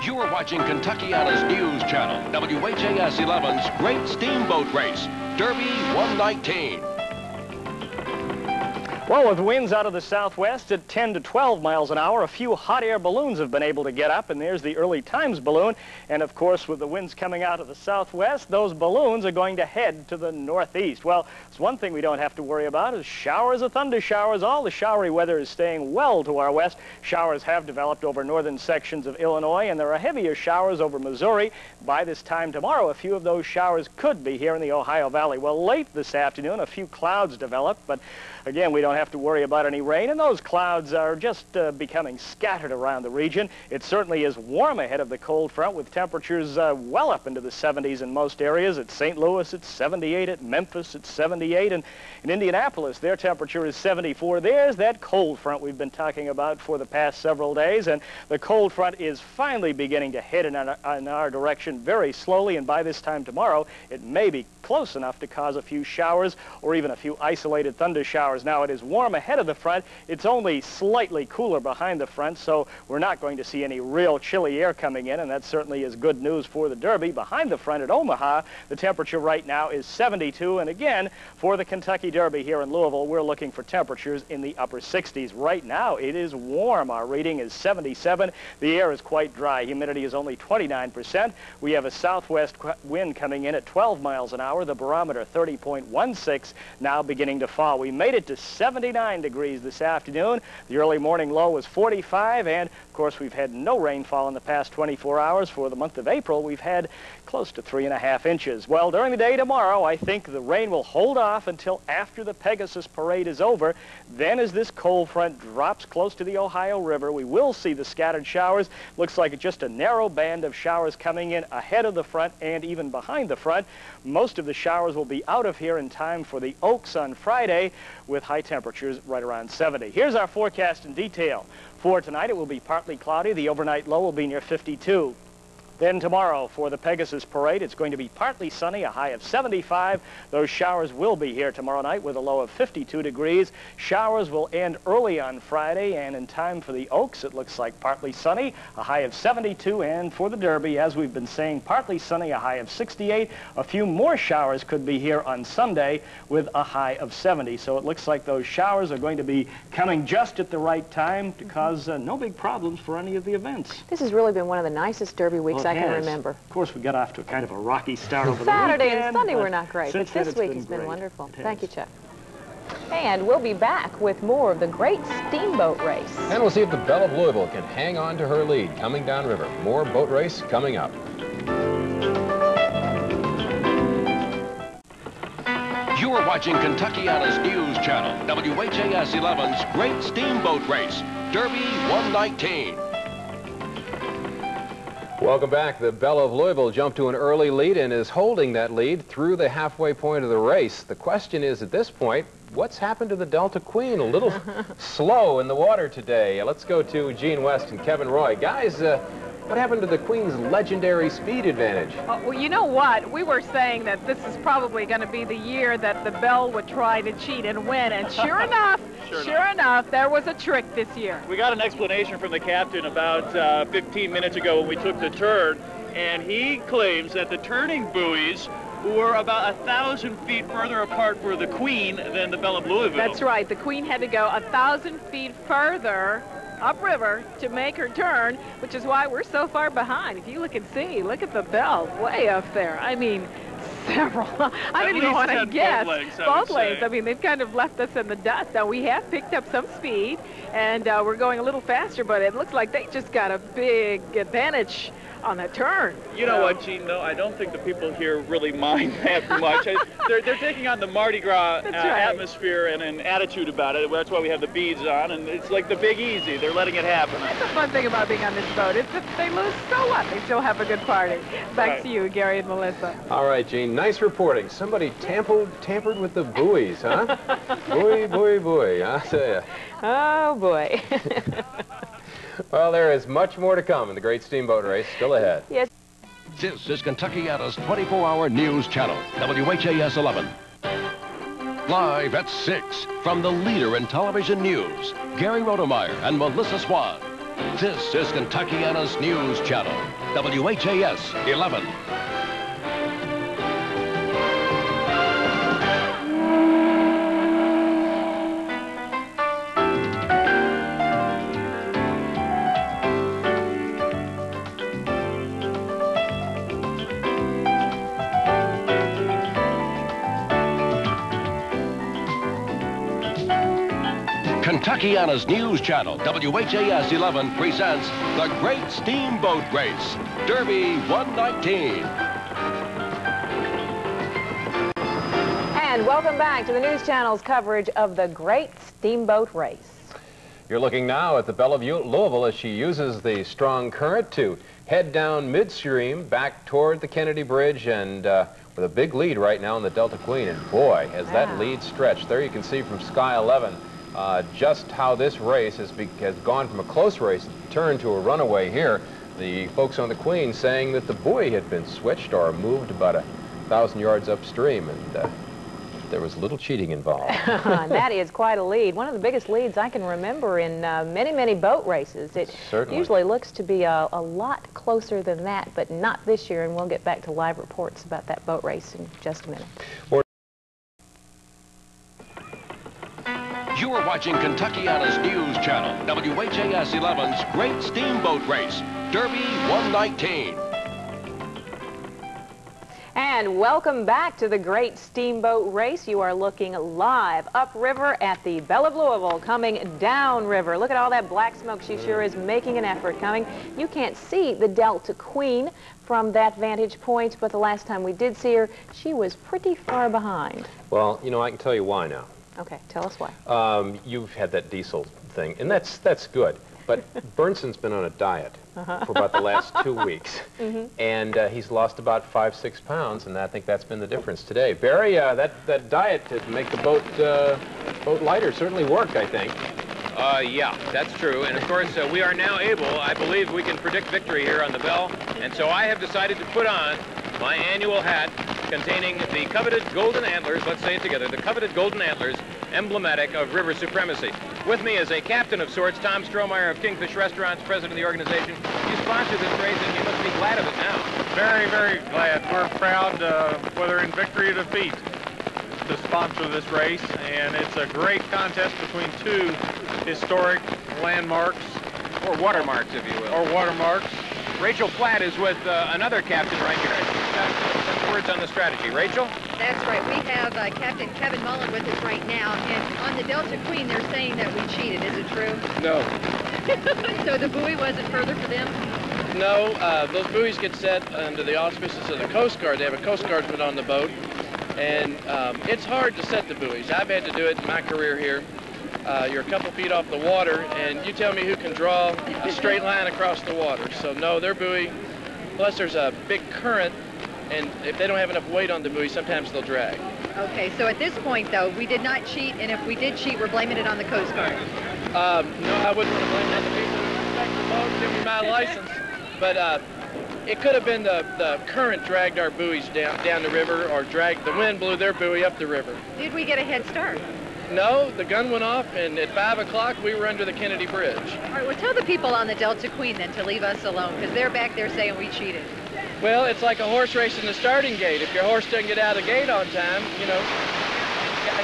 You're watching Kentuckiana's news channel, WHAS 11's Great Steamboat Race, Derby 119. Well, with winds out of the southwest at 10 to 12 miles an hour, a few hot air balloons have been able to get up, and there's the early times balloon. And of course, with the winds coming out of the southwest, those balloons are going to head to the northeast. Well, it's one thing we don't have to worry about is showers or thunder showers. All the showery weather is staying well to our west. Showers have developed over northern sections of Illinois, and there are heavier showers over Missouri. By this time tomorrow, a few of those showers could be here in the Ohio Valley. Well, late this afternoon, a few clouds developed, but again, we don't have to worry about any rain, and those clouds are just becoming scattered around the region. It certainly is warm ahead of the cold front, with temperatures well up into the 70s in most areas. At St. Louis, it's 78. At Memphis, it's 78. And in Indianapolis, their temperature is 74. There's that cold front we've been talking about for the past several days, and the cold front is finally beginning to head in our direction very slowly, and by this time tomorrow, it may be close enough to cause a few showers or even a few isolated thunder showers. Now, it is warm ahead of the front. It's only slightly cooler behind the front, so we're not going to see any real chilly air coming in, and that certainly is good news for the Derby. Behind the front at Omaha, the temperature right now is 72, and again, for the Kentucky Derby here in Louisville, we're looking for temperatures in the upper 60s. Right now, it is warm. Our reading is 77. The air is quite dry. Humidity is only 29%. We have a southwest wind coming in at 12 miles an hour. The barometer 30.16, now beginning to fall. We made it to 79 degrees this afternoon. The early morning low was 45, and of course we've had no rainfall in the past 24 hours. For the month of April, we've had close to 3.5 inches. Well, during the day tomorrow, I think the rain will hold off until after the Pegasus parade is over. Then as this cold front drops close to the Ohio River, we will see the scattered showers. Looks like just a narrow band of showers coming in ahead of the front and even behind the front. Most of the showers will be out of here in time for the Oaks on Friday, with high temperatures right around 70. Here's our forecast in detail. For tonight, it will be partly cloudy. The overnight low will be near 52. Then tomorrow, for the Pegasus parade, it's going to be partly sunny, a high of 75. Those showers will be here tomorrow night with a low of 52 degrees. Showers will end early on Friday, and in time for the Oaks, it looks like partly sunny, a high of 72. And for the Derby, as we've been saying, partly sunny, a high of 68. A few more showers could be here on Sunday with a high of 70. So it looks like those showers are going to be coming just at the right time to cause no big problems for any of the events. This has really been one of the nicest Derby weeks I can remember. Of course, we got off to a kind of a rocky start over Saturday the weekend. and Sunday were not great, but this week has been wonderful. Thank you, Chuck. And we'll be back with more of the Great Steamboat Race. And we'll see if the Belle of Louisville can hang on to her lead coming downriver. More boat race coming up. You're watching Kentuckiana's news channel, WHAS 11's Great Steamboat Race, Derby 119. Welcome back. The Belle of Louisville jumped to an early lead and is holding that lead through the halfway point of the race. The question is, at this point, what's happened to the Delta Queen? A little slow in the water today. Let's go to Gene West and Kevin Roy. Guys, what happened to the Queen's legendary speed advantage? Well, you know what? We were saying that this is probably going to be the year that the Belle would try to cheat and win, and sure enough, there was a trick this year. We got an explanation from the captain about 15 minutes ago when we took the turn, and he claims that the turning buoys were about 1,000 feet further apart for the Queen than the Belle of Louisville. That's right. The Queen had to go 1,000 feet further upriver to make her turn, which is why we're so far behind. If you look and see, look at the Belle way up there. I mean, several. I don't even want to guess. Both legs. I mean, they've kind of left us in the dust. Now, we have picked up some speed, and we're going a little faster, but it looks like they just got a big advantage on the turn. You know what, Gene, though? I don't think the people here really mind that much. They're taking on the Mardi Gras atmosphere and an attitude about it. That's why we have the beads on, and it's like the Big Easy. They're letting it happen. That's the fun thing about being on this boat. If they lose, so what? They still have a good party. Back to you, Gary and Melissa. All right, Gene, nice reporting. Somebody tampered with the buoys, huh? buoy, I'll tell you. Oh, boy. Well, there is much more to come in the Great Steamboat Race. Still ahead. Yes. This is Kentuckiana's 24-hour news channel, WHAS 11. Live at 6, from the leader in television news, Gary Rodemeyer and Melissa Swan. This is Kentuckiana's News Channel, WHAS 11. Kentuckiana's News Channel, WHAS 11, presents the Great Steamboat Race, Derby 119. And welcome back to the News Channel's coverage of the Great Steamboat Race. You're looking now at the Belle of Louisville as she uses the strong current to head down midstream back toward the Kennedy Bridge, and with a big lead right now in the Delta Queen. And boy, has that lead stretched. There you can see from Sky 11 just how this race has gone from a close race turned to a runaway here. The folks on the Queen saying that the buoy had been switched or moved about 1,000 yards upstream, and there was a little cheating involved. That is quite a lead. One of the biggest leads I can remember in many, many boat races. It usually looks to be a lot closer than that, but not this year, and we'll get back to live reports about that boat race in just a minute. You are watching Kentuckiana's News Channel, WHAS 11's Great Steamboat Race, Derby 119. And welcome back to the Great Steamboat Race. You are looking live upriver at the Belle of Louisville, coming downriver. Look at all that black smoke. She sure is making an effort coming. You can't see the Delta Queen from that vantage point, but the last time we did see her, she was pretty far behind. Well, you know, I can tell you why now. Okay, tell us why. You've had that diesel thing, and that's good. But Bernson's been on a diet for about the last 2 weeks, and he's lost about 5-6 pounds, and I think that's been the difference today. Barry, that diet to make the boat lighter certainly worked, I think. Yeah, that's true. And of course, we are now able, I believe we can predict victory here on the Belle, and so I have decided to put on my annual hat containing the coveted golden antlers, let's say it together, the coveted golden antlers, emblematic of river supremacy. With me is a captain of sorts, Tom Strohmeyer of Kingfish Restaurants, president of the organization. You sponsor this race, and you must be glad of it now. Very, very glad. We're proud, whether in victory or defeat, to sponsor this race, and it's a great contest between two historic landmarks. Or watermarks, if you will. Or watermarks. Rachel Platt is with another captain right here. She's got some words on the strategy. Rachel? That's right. We have Captain Kevin Mullen with us right now. And on the Delta Queen, they're saying that we cheated. Is it true? No. So the buoy wasn't further for them? No. Those buoys get set under the auspices of the Coast Guard. They have a Coast Guardsman on the boat. And it's hard to set the buoys. I've had to do it in my career here. You're a couple feet off the water, and you tell me who can draw a straight line across the water. So no, their buoy, plus there's a big current, and if they don't have enough weight on the buoy, sometimes they'll drag. Okay, so at this point, though, we did not cheat, and if we did cheat, we're blaming it on the Coast Guard. No, I wouldn't want to blame it on the people who inspect the boat, give me my license. But it could have been the current dragged our buoys down the river, or the wind blew their buoy up the river. Did we get a head start? No, the gun went off, and at 5 o'clock, we were under the Kennedy Bridge. All right, well, tell the people on the Delta Queen, then, to leave us alone, because they're back there saying we cheated. Well, it's like a horse race in the starting gate. If your horse doesn't get out of the gate on time, you know, you got to